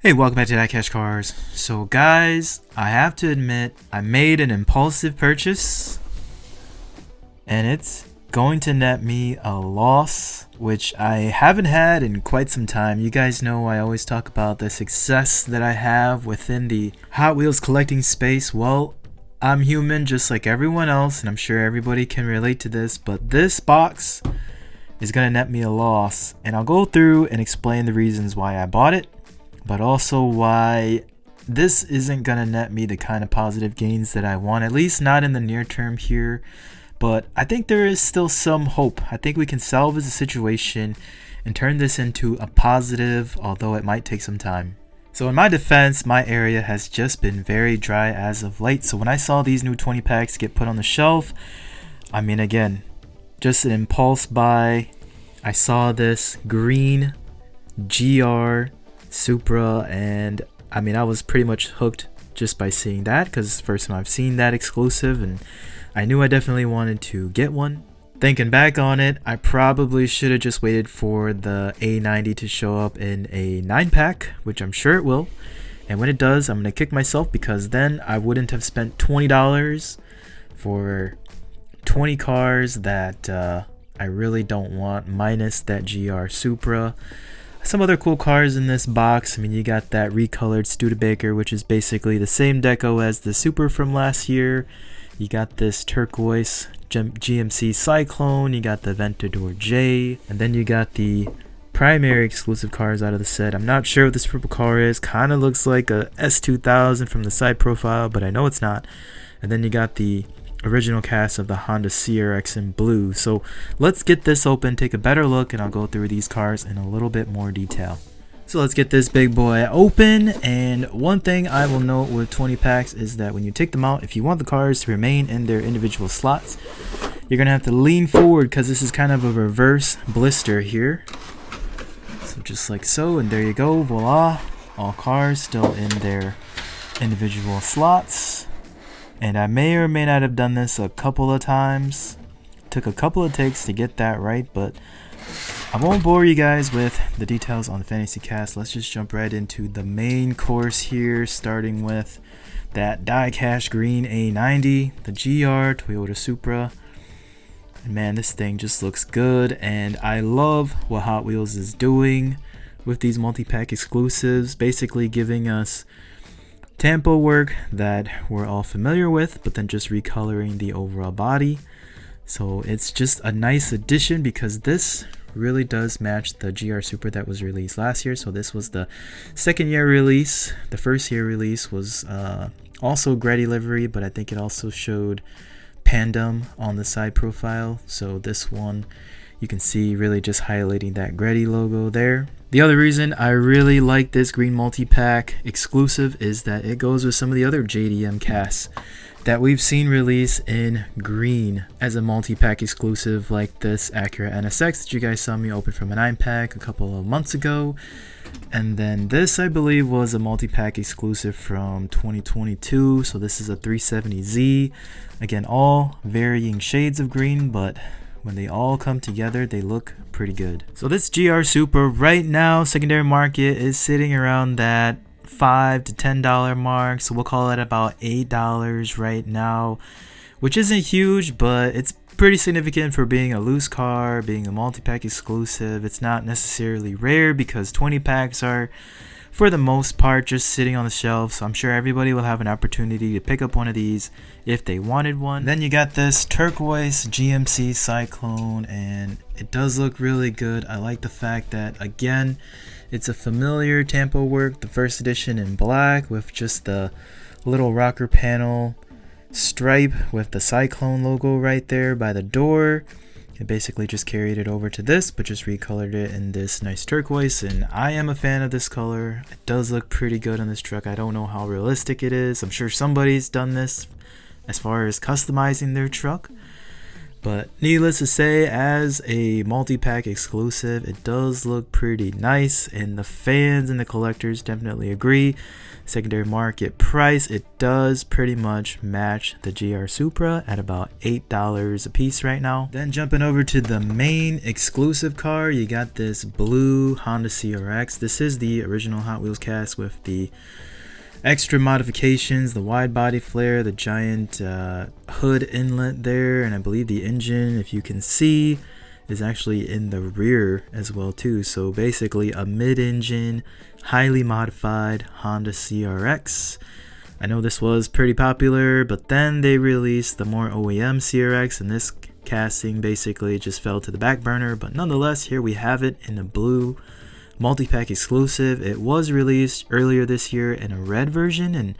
Hey, welcome back to DieCash Cars. So guys, I have to admit, I made an impulsive purchase and it's going to net me a loss, which I haven't had in quite some time. You guys know I always talk about the success that I have within the Hot Wheels collecting space. Well, I'm human just like everyone else, and I'm sure everybody can relate to this, but this box is going to net me a loss, and I'll go through and explain the reasons why I bought it, but also why this isn't gonna net me the kind of positive gains that I want, at least not in the near term here. But I think there is still some hope. I think we can salvage the situation and turn this into a positive, although it might take some time. So in my defense, my area has just been very dry as of late. So when I saw these new 20 packs get put on the shelf, I mean, again, just an impulse buy. I saw this green GR Supra, and I mean, I was pretty much hooked just by seeing that, because it's the first time I've seen that exclusive, and I knew I definitely wanted to get one. Thinking back on it, I probably should have just waited for the A90 to show up in a 9-pack, which I'm sure it will, and when it does, I'm gonna kick myself, because then I wouldn't have spent $20 for 20 cars that I really don't want, minus that GR Supra. Some other cool cars in this box. I mean, you got that recolored Studebaker, which is basically the same deco as the Supra from last year. You got this turquoise GMC Syclone. You got the Aventador J. And then you got the primary exclusive cars out of the set. I'm not sure what this purple car is. Kind of looks like a S2000 from the side profile, but I know it's not. And then you got the original cast of the Honda CRX in blue. So let's get this open, take a better look, and I'll go through these cars in a little bit more detail. So let's get this big boy open. And one thing I will note with 20 packs is that when you take them out, if you want the cars to remain in their individual slots, you're gonna have to lean forward, because this is kind of a reverse blister here. So just like so, and there you go, voila, all cars still in their individual slots. And I may or may not have done this a couple of times. Took a couple of takes to get that right, but I won't bore you guys with the details on the fantasy cast. Let's just jump right into the main course here, starting with that DieCash green A90, the GR Toyota Supra. And man, this thing just looks good, and I love what Hot Wheels is doing with these multi-pack exclusives, basically giving us tempo work that we're all familiar with, but then just recoloring the overall body. So it's just a nice addition, because this really does match the GR Supra that was released last year. So this was the second year release. The first year release was also Gretty livery, but I think it also showed Pandem on the side profile. So this one, you can see really just highlighting that Gretty logo there. The other reason I really like this green multi-pack exclusive is that it goes with some of the other JDM casts that we've seen release in green as a multi-pack exclusive, like this Acura NSX that you guys saw me open from a 9-pack a couple of months ago. And then this, I believe, was a multi-pack exclusive from 2022. So this is a 370Z. Again, all varying shades of green, but when they all come together, they look pretty good. So this GR Supra right now, secondary market is sitting around that $5 to $10 mark. So we'll call it about $8 right now, which isn't huge, but it's pretty significant for being a loose car, being a multi-pack exclusive. It's not necessarily rare, because 20 packs are, for the most part, just sitting on the shelf. So I'm sure everybody will have an opportunity to pick up one of these if they wanted one. Then you got this turquoise GMC Syclone, and it does look really good. I like the fact that, again, it's a familiar tempo work, the first edition in black with just the little rocker panel stripe with the Syclone logo right there by the door. I basically just carried it over to this, but just recolored it in this nice turquoise, and I am a fan of this color. It does look pretty good on this truck. I don't know how realistic it is. I'm sure somebody's done this as far as customizing their truck, But needless to say, as a multi-pack exclusive, it does look pretty nice, and the fans and the collectors definitely agree. Secondary market price, it does pretty much match the GR Supra at about $8 a piece right now. Then jumping over to the main exclusive car, you got this blue Honda CRX. This is the original Hot Wheels cast with the extra modifications, the wide body flare, the giant hood inlet there, and I believe the engine, if you can see, is actually in the rear as well too. So basically a mid-engine, highly modified Honda CRX. I know this was pretty popular, but then they released the more OEM CRX, and this casting basically just fell to the back burner. But nonetheless, here we have it in a blue multi-pack exclusive. It was released earlier this year in a red version, and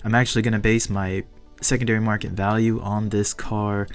I'm actually going to base my secondary market value on this car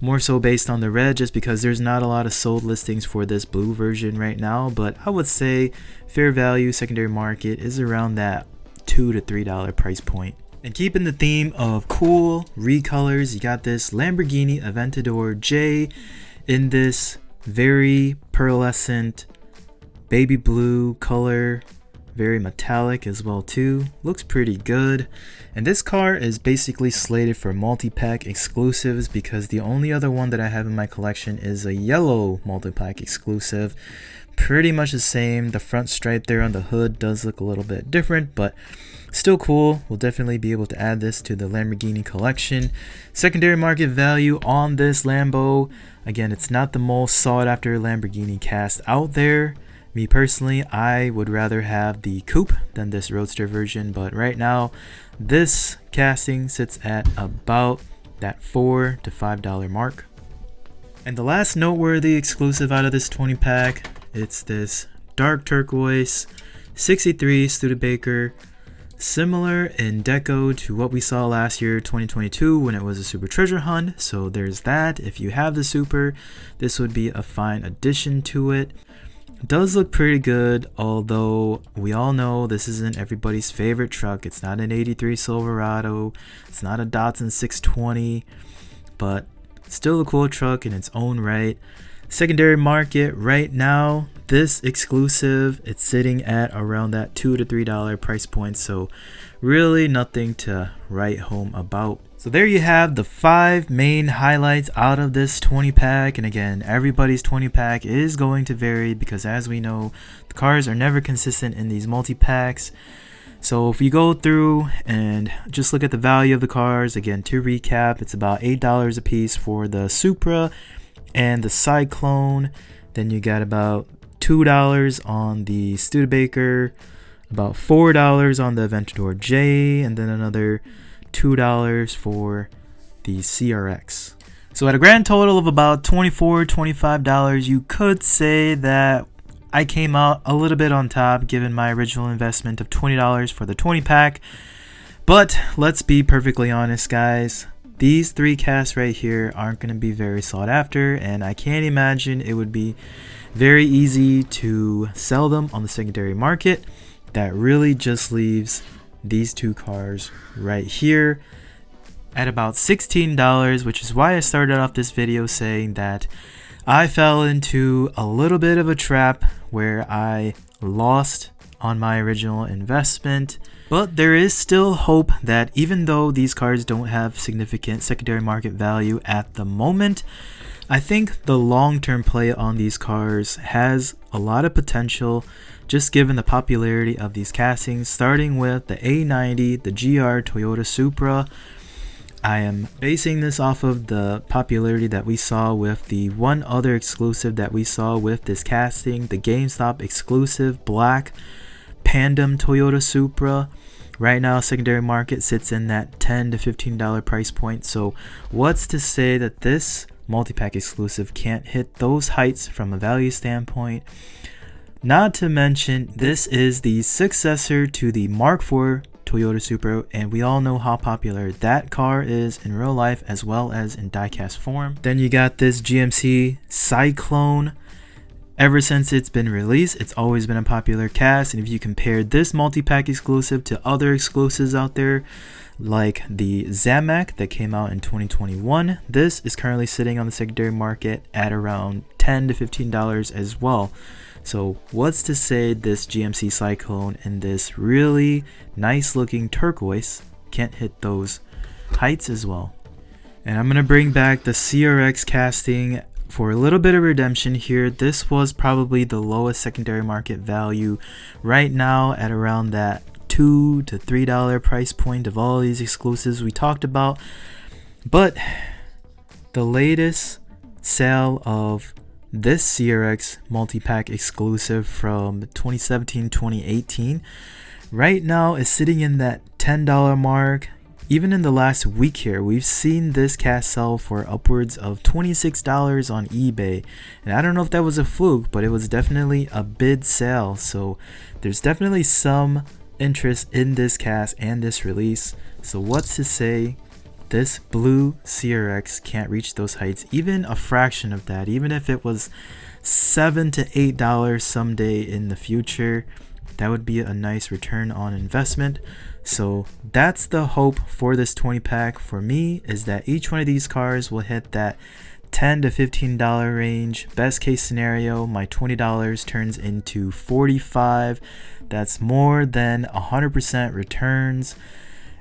more so based on the red, just because there's not a lot of sold listings for this blue version right now. But I would say fair value secondary market is around that $2 to $3 price point. And keeping the theme of cool recolors, you got this Lamborghini Aventador J in this very pearlescent baby blue color, very metallic as well too. Looks pretty good. And this car is basically slated for multi-pack exclusives, because the only other one that I have in my collection is a yellow multi-pack exclusive. Pretty much the same. The front stripe there on the hood does look a little bit different, but still cool. We'll definitely be able to add this to the Lamborghini collection. Secondary market value on this Lambo, again, it's not the most sought after Lamborghini cast out there. Me personally, I would rather have the coupe than this roadster version, but right now this casting sits at about that $4 to $5 mark. And the last noteworthy exclusive out of this 20 pack, it's this dark turquoise 63 Studebaker, similar in deco to what we saw last year 2022 when it was a Super Treasure Hunt. So there's that. If you have the Super, this would be a fine addition to it. Does look pretty good, although we all know this isn't everybody's favorite truck. It's not an 83 Silverado, it's not a Datsun 620, but still a cool truck in its own right. Secondary market right now, this exclusive, it's sitting at around that $2 to $3 price point, so really nothing to write home about. So there you have the 5 main highlights out of this 20 pack. And again, everybody's 20 pack is going to vary, because as we know, the cars are never consistent in these multi packs. So if you go through and just look at the value of the cars, again, to recap, it's about $8 a piece for the Supra and the Syclone. Then you got about $2 on the Studebaker, about $4 on the Aventador J, and then another $2 for the CRX. So at a grand total of about $24, $25, you could say that I came out a little bit on top given my original investment of $20 for the 20 pack. But let's be perfectly honest, guys. These 3 casts right here aren't going to be very sought after, and I can't imagine it would be very easy to sell them on the secondary market. That really just leaves these 2 cars right here at about $16, which is why I started off this video saying that I fell into a little bit of a trap where I lost on my original investment. But there is still hope that even though these cars don't have significant secondary market value at the moment, I think the long-term play on these cars has a lot of potential, just given the popularity of these castings, starting with the A90, the GR Toyota Supra. I am basing this off of the popularity that we saw with the one other exclusive that we saw with this casting, the GameStop exclusive black Pandem Toyota Supra. Right now, secondary market sits in that $10 to $15 price point. So what's to say that this multi-pack exclusive can't hit those heights from a value standpoint? Not to mention, this is the successor to the Mark IV Toyota Supra, and we all know how popular that car is in real life as well as in diecast form. Then you got this GMC Syclone. Ever since it's been released, it's always been a popular cast, and if you compare this multi-pack exclusive to other exclusives out there, like the Zamac that came out in 2021, this is currently sitting on the secondary market at around $10 to $15 as well. So what's to say this GMC Syclone in this really nice looking turquoise can't hit those heights as well? And I'm going to bring back the CRX casting for a little bit of redemption here. This was probably the lowest secondary market value right now at around that $2 to $3 price point of all these exclusives we talked about. But the latest sale of this CRX multi-pack exclusive from 2017-2018 right now is sitting in that $10 mark. Even in the last week here, we've seen this cast sell for upwards of $26 on eBay. And I don't know if that was a fluke, but it was definitely a bid sale. So there's definitely some interest in this cast and this release. So what's to say this blue CRX can't reach those heights, even a fraction of that, even if it was $7 to $8 someday in the future? That would be a nice return on investment. So that's the hope for this 20 pack for me, is that each one of these cars will hit that $10 to $15 range. Best case scenario, my $20 turns into $45. That's more than 100% returns,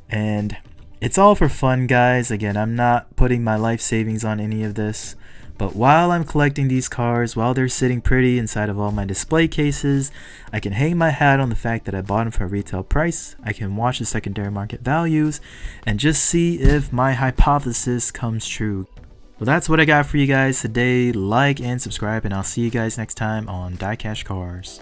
and it's all for fun, guys. Again, I'm not putting my life savings on any of this. But while I'm collecting these cars, while they're sitting pretty inside of all my display cases, I can hang my hat on the fact that I bought them for a retail price. I can watch the secondary market values and just see if my hypothesis comes true. Well, that's what I got for you guys today. Like and subscribe, and I'll see you guys next time on DieCash Cars.